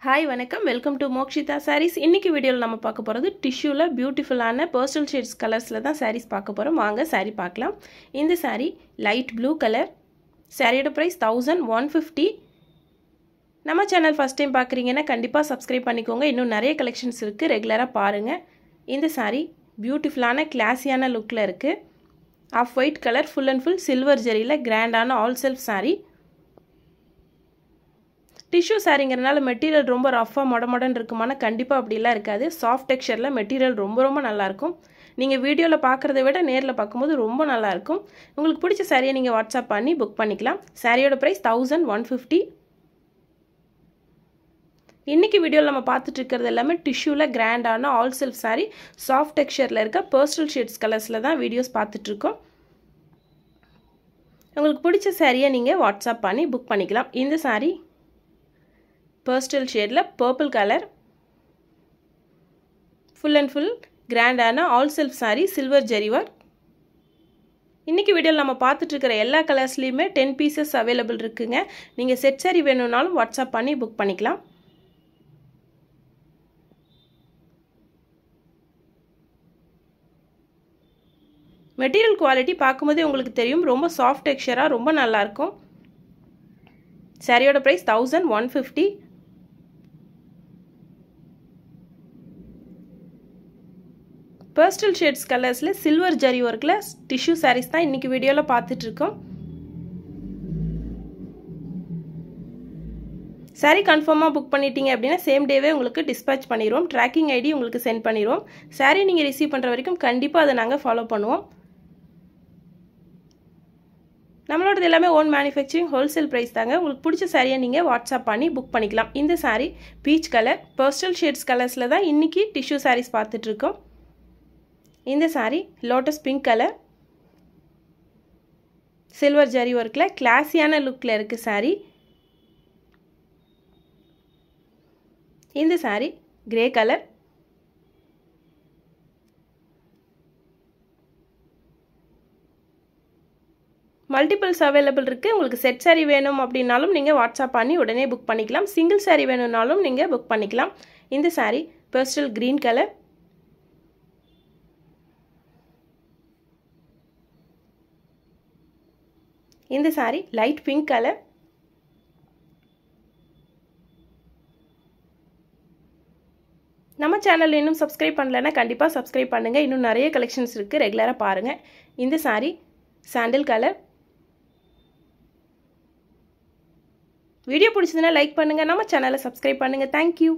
Hi, வணக்கம். Welcome to Mokshitha sarees. இன்னைக்கு வீடியோல நம்ம பார்க்க போறது டிஷ்யூல பியூட்டிஃபுல்லான பேஸ்டல் ஷேட்ஸ் கலர்ஸ்ல தான் sarees பார்க்க போறோம். வாங்க saree பார்க்கலாம். இந்த saree லைட் ப்ளூ கலர். சாரியோட பிரைஸ் 1150. நம்ம சேனல் ஃபர்ஸ்ட் டைம் பார்க்கறீங்கன்னா கண்டிப்பா Subscribe பண்ணிக்கோங்க. இன்னும் நிறைய கலெக்ஷன்ஸ் இருக்கு. ரெகுலரா பாருங்க. இந்த saree பியூட்டிஃபுல்லான கிளாஸியான லுக்ல இருக்கு. Off white colour full and full silver ஜரியில கிராண்டான ஆல் செல்ஃப் saree. டிஷ்யூ சாரிங்கிறனால மெட்டீரியல் ரொம்ப ரஃபா மொடமொடன் இருக்குமானா கண்டிப்பா அப்படிலாம் இருக்காது. சாஃப்ட் டெக்ஸ்சர்ல மெட்டீரியல் ரொம்ப நல்லா இருக்கும். நீங்க வீடியோல பார்க்கறதை விட நேர்ல பாக்கும்போது ரொம்ப நல்லா இருக்கும். உங்களுக்கு பிடிச்ச சாரியை நீங்க வாட்ஸ்அப் பண்ணி புக் பண்ணிக்கலாம். சாரியோட பிரைஸ் 1150. இன்னைக்கு வீடியோல நம்ம பார்த்துட்டு இருக்கிறது எல்லாமே டிஷ்யூல கிராண்டான ஆல் செல்ஃப் saree சாஃப்ட் டெக்ஸ்சர்ல இருக்க பேஸ்டல் ஷேட்ஸ் கலர்ஸ்ல தான் வீடியோஸ் பார்த்துட்டு இருக்கோம். உங்களுக்கு பிடிச்ச சாரியை நீங்க வாட்ஸ்அப் பண்ணி புக் பண்ணிக்கலாம். இந்த saree pastel shade la purple color full and full grand ana all self saree silver jari work. இன்னைக்கு வீடியோல நம்ம பார்த்துட்டு இருக்கிற எல்லா கலர்ஸ்லயுமே 10 pieces available இருக்குங்க. நீங்க செட் saree வேணும்னாலும் வாட்ஸ்அப் பண்ணி புக் பண்ணிக்கலாம். மெட்டீரியல் குவாலிட்டி பாக்கும்போதே உங்களுக்கு தெரியும் ரொம்ப சாஃப்ட் டெக்ஸ்சரா ரொம்ப நல்லா இருக்கும். சாரியோட price 1150. Pastel shades colors le silver jari work la tissue sarees தான் இன்னைக்கு வீடியோல பார்த்துட்டு இருக்கோம். saree கன்ஃபார்மா புக் பண்ணிட்டீங்க அப்படினா சேம் டேவே உங்களுக்கு டிஸ்பாட்ச் பண்ணிரோம். ட்ராக்கிங் ஐடி உங்களுக்கு சென்ட் பண்ணிரோம். saree நீங்க ரிசீவ் பண்ற வரைக்கும் கண்டிப்பா அதை நாங்க ஃபாலோ பண்ணுவோம். நம்மளோட எல்லாமே ஓன் manufacturing wholesale price தாங்க. உங்களுக்கு பிடிச்ச சாரியை நீங்க வாட்ஸ்அப் பண்ணி புக் பண்ணிக்கலாம். இந்த saree peach color pastel shades colorsல தான் இன்னைக்கு tissue sarees பார்த்துட்டு இருக்கோம். இந்த saree lotus pink color silver jari workல கிளாஸியான லுக்ல இருக்கு saree. இந்த saree grey color multiples available இருக்கு. உங்களுக்கு செட் saree வேணும் அப்படினாலும் நீங்க வாட்ஸ்அப் பண்ணி உடனே புக் பண்ணிக்கலாம். சிங்கிள் saree வேணும்னாலும் நீங்க புக் பண்ணிக்கலாம். இந்த saree pastel green color இந்த saree light pink color நம்ம சேனல் இன்னும் Subscribe பண்ணலனா கண்டிப்பா Subscribe பண்ணுங்க. இன்னும் நிறைய கலெக்ஷன்ஸ் இருக்கு. ரெகுலரா பாருங்க. இந்த saree sandal color. வீடியோ பிடிச்சதுனா லைக் பண்ணுங்க. நம்ம சேனலை Subscribe பண்ணுங்க. Thank you.